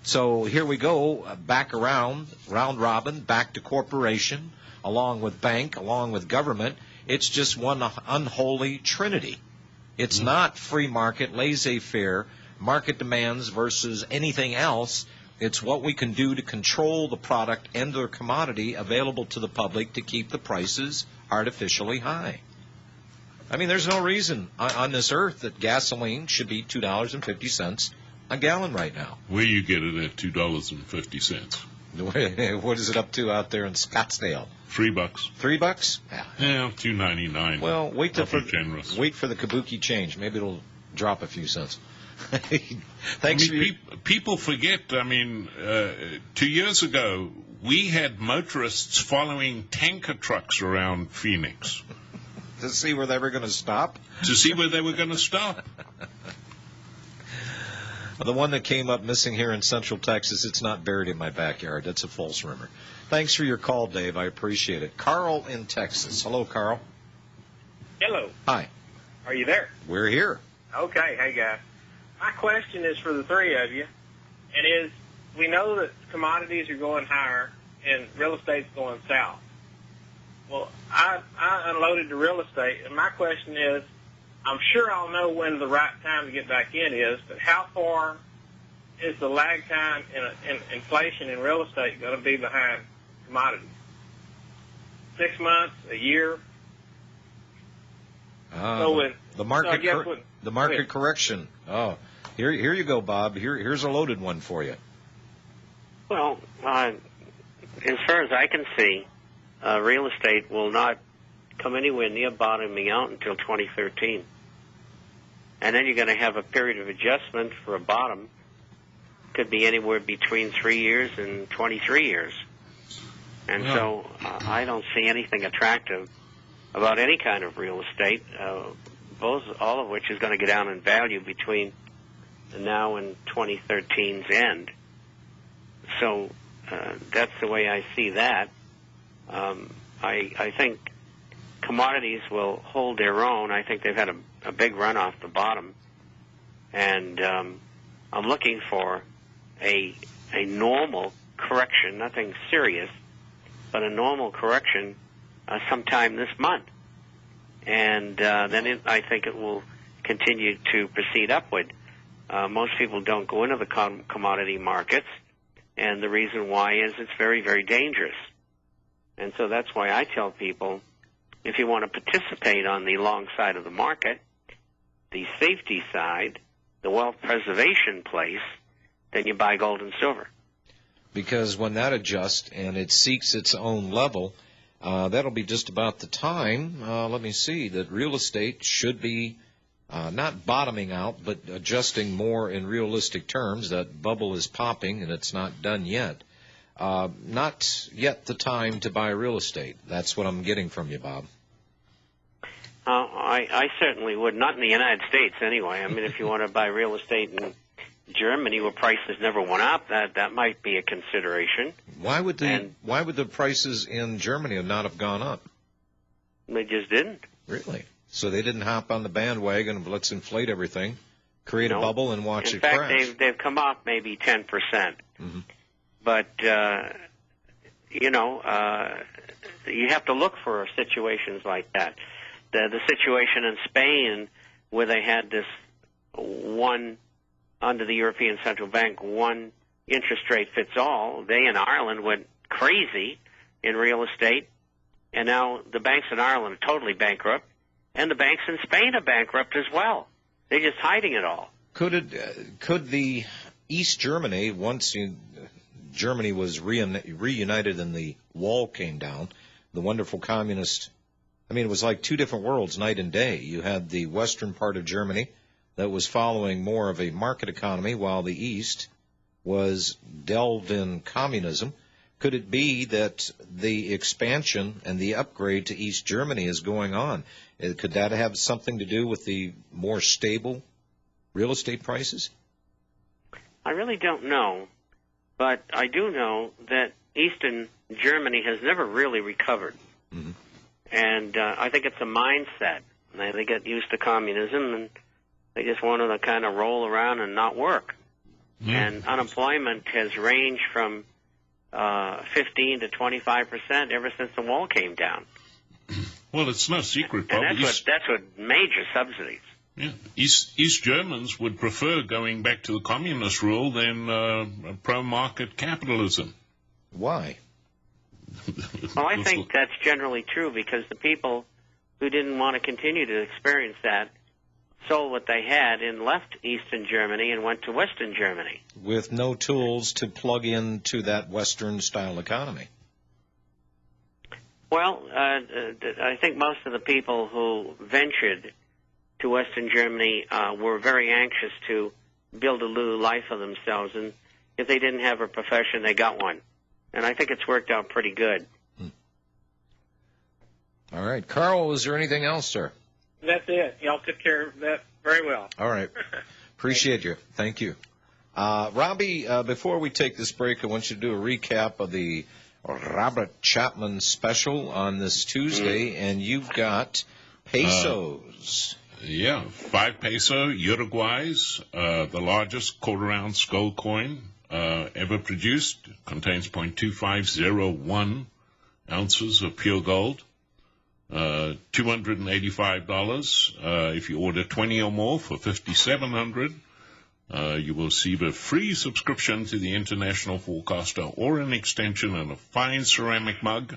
So here we go, back around, round robin, back to corporation, along with bank, along with government. It's just one unholy trinity. It's not free market, laissez-faire, market demands versus anything else. It's what we can do to control the product and the commodity available to the public to keep the prices artificially high. I mean, there's no reason on this earth that gasoline should be $2.50 a gallon right now. Where you get it at $2.50? What is it up to out there in Scottsdale? $3. $3? Yeah, $2.99. Well, wait for the kabuki change. Maybe it'll drop a few cents. Thanks. People forget. I mean, 2 years ago, we had motorists following tanker trucks around Phoenix to see where they were going to stop. The one that came up missing here in Central Texas, it's not buried in my backyard. That's a false rumor. Thanks for your call, Dave. I appreciate it. Carl in Texas. Hello, Carl. Hello. Hi. Are you there? We're here. Okay. Hey, guys. My question is for the three of you. It is, we know that commodities are going higher and real estate's going south. Well, I unloaded the real estate, and my question is, I'm sure I'll know when the right time to get back in is, but how far is the lag time in inflation in real estate going to be behind commodities? 6 months, a year? The market correction. Oh, here you go, Bob. Here's a loaded one for you. Well, as far as I can see, real estate will not come anywhere near bottoming out until 2013. And then you're going to have a period of adjustment for a bottom. Could be anywhere between 3 years and 23 years. And so I don't see anything attractive about any kind of real estate, all of which is going to go down in value between now and 2013's end. So that's the way I see that. I think commodities will hold their own. I think they've had a big run off the bottom. And I'm looking for a normal correction, nothing serious, but a normal correction sometime this month. And then I think it will continue to proceed upward. Most people don't go into the commodity markets, and the reason why is it's very, very dangerous. And so that's why I tell people, if you want to participate on the long side of the market, the safety side, the wealth preservation place, then you buy gold and silver. Because when that adjusts and it seeks its own level, that'll be just about the time, that real estate should be not bottoming out, but adjusting more in realistic terms. That bubble is popping, and it's not done yet. Not yet the time to buy real estate. That's what I'm getting from you, Bob. I certainly would. Not in the United States, anyway. I mean, if you want to buy real estate in Germany where prices never went up, that might be a consideration. Why would the prices in Germany not have gone up? They just didn't. Really? So they didn't hop on the bandwagon of let's inflate everything, create a bubble, and watch it crash. In fact, they've come off maybe 10%. Mm-hmm. But, you have to look for situations like that. The situation in Spain where they had this one, under the European Central Bank, one interest rate fits all, they in Ireland went crazy in real estate, and now the banks in Ireland are totally bankrupt, and the banks in Spain are bankrupt as well. They're just hiding it all. Could the East Germany, once Germany was reunited and the wall came down, the wonderful communist, it was like two different worlds, night and day. You had the western part of Germany that was following more of a market economy, while the East was delved in communism. Could it be that the expansion and the upgrade to East Germany is going on? Could that have something to do with the more stable real estate prices? I really don't know, but I do know that Eastern Germany has never really recovered. Mm-hmm. And I think it's a mindset. They get used to communism, and they just want to kind of roll around and not work. and unemployment has ranged from 15 to 25% ever since the wall came down. Well, it's no secret, Bob. And that's what major subsidies. Yeah. East Germans would prefer going back to the communist rule than pro-market capitalism. Why? Well, I think that's generally true because the people who didn't want to continue to experience that sold what they had and left Eastern Germany and went to Western Germany. With no tools to plug into that Western-style economy. Well, I think most of the people who ventured to Western Germany were very anxious to build a new life for themselves, and if they didn't have a profession, they got one. And I think it's worked out pretty good. All right. Carl, is there anything else, sir? That's it. Y'all took care of that very well. All right. Appreciate you. Thank you. Robbie, before we take this break, I want you to do a recap of the Robert Chapman special on this Tuesday, and you've got pesos. Yeah, 5 peso Uruguay's, the largest quarter-ounce gold coin ever produced. Contains 0.2501 ounces of pure gold. $285 if you order 20 or more for $5,700. You will receive a free subscription to the International Forecaster or an extension and a fine ceramic mug.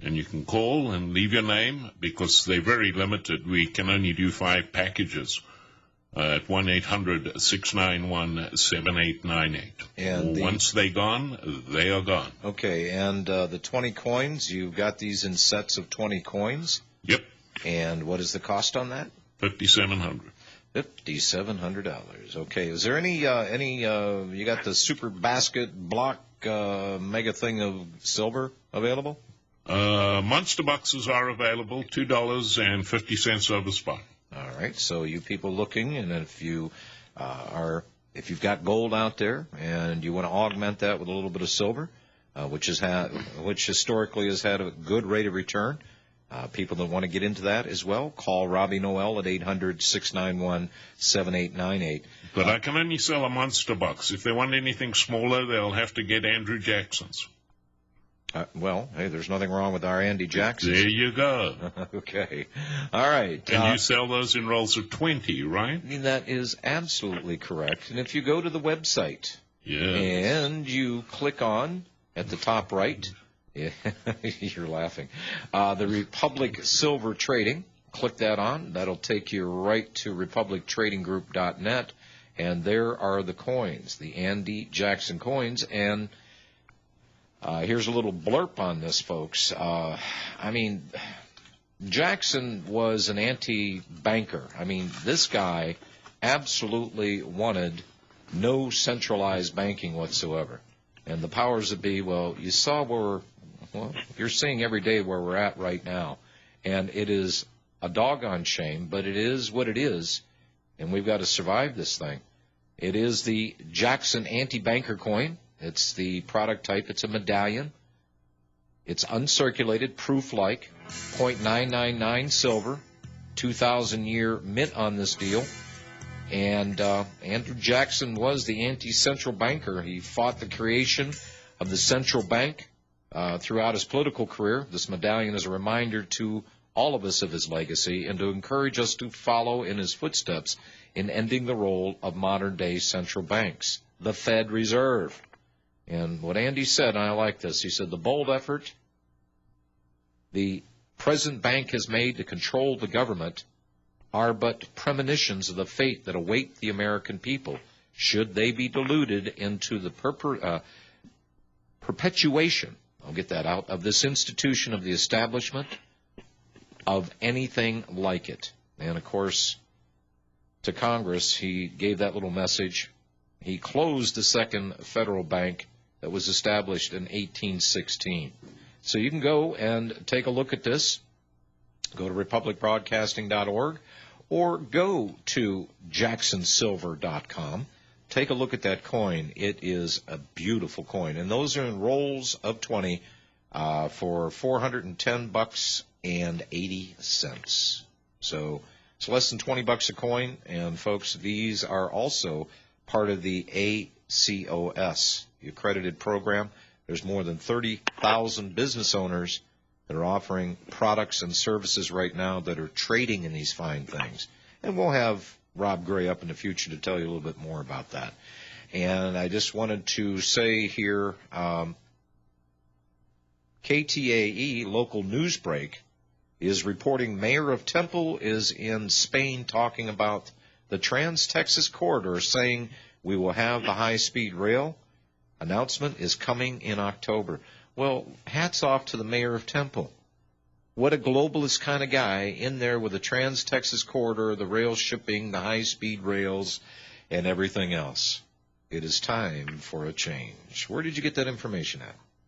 And you can call and leave your name because they're very limited. We can only do 5 packages at 1-800-691-7898. And once they're gone, they are gone. Okay, and the 20 coins, you've got these in sets of 20 coins? Yep. And what is the cost on that? $5,700. $5,700. Okay, is there any you got the super basket block mega thing of silver available? Monster boxes are available, $2.50 over spot. All right, so you people looking, and if you've got gold out there and you want to augment that with a little bit of silver, which historically has had a good rate of return, people that want to get into that as well, call Robbie Noel at 800-691-7898. But I can only sell a monster box. If they want anything smaller, they'll have to get Andrew Jackson's. Well, hey, there's nothing wrong with our Andy Jackson. There you go. Okay. All right. And you sell those in rolls of 20, right? I mean, that is absolutely correct. And if you go to the website and you click on, at the top right, you're laughing, the Republic Silver Trading, click that on. That'll take you right to republictradinggroup.net, and there are the coins, the Andy Jackson coins, and here's a little blurb on this, folks. I mean, Jackson was an anti-banker. I mean, this guy absolutely wanted no centralized banking whatsoever. And the powers that be, well, you saw you're seeing every day where we're at right now. And it is a doggone shame, but it is what it is, and we've got to survive this thing. It is the Jackson anti-banker coin. It's the product type. It's a medallion. It's uncirculated, proof-like, 0.999 silver, 2,000-year mint on this deal. And Andrew Jackson was the anti-central banker. He fought the creation of the central bank throughout his political career. This medallion is a reminder to all of us of his legacy and to encourage us to follow in his footsteps in ending the role of modern-day central banks, the Fed Reserve. And what Andy said, and I like this, he said, the bold effort the present bank has made to control the government are but premonitions of the fate that await the American people should they be deluded into the perpetuation, I'll get that out, of this institution of the establishment of anything like it. And, of course, to Congress, he gave that little message. He closed the second federal bank that was established in 1816. So you can go and take a look at this. Go to republicbroadcasting.org or go to jacksonsilver.com. Take a look at that coin. It is a beautiful coin. And those are in rolls of 20 for $410.80. So it's less than $20 a coin. And, folks, these are also part of the COS, the accredited program. There's more than 30,000 business owners that are offering products and services right now that are trading in these fine things. And we'll have Rob Gray up in the future to tell you a little bit more about that. And I just wanted to say here, KTAE, local news break, is reporting Mayor of Temple is in Spain talking about the Trans-Texas Corridor, saying we will have the high-speed rail. Announcement is coming in October. Well, hats off to the Mayor of Temple. What a globalist kind of guy in there with the Trans-Texas Corridor, the rail shipping, the high-speed rails, and everything else. It is time for a change. Where did you get that information at?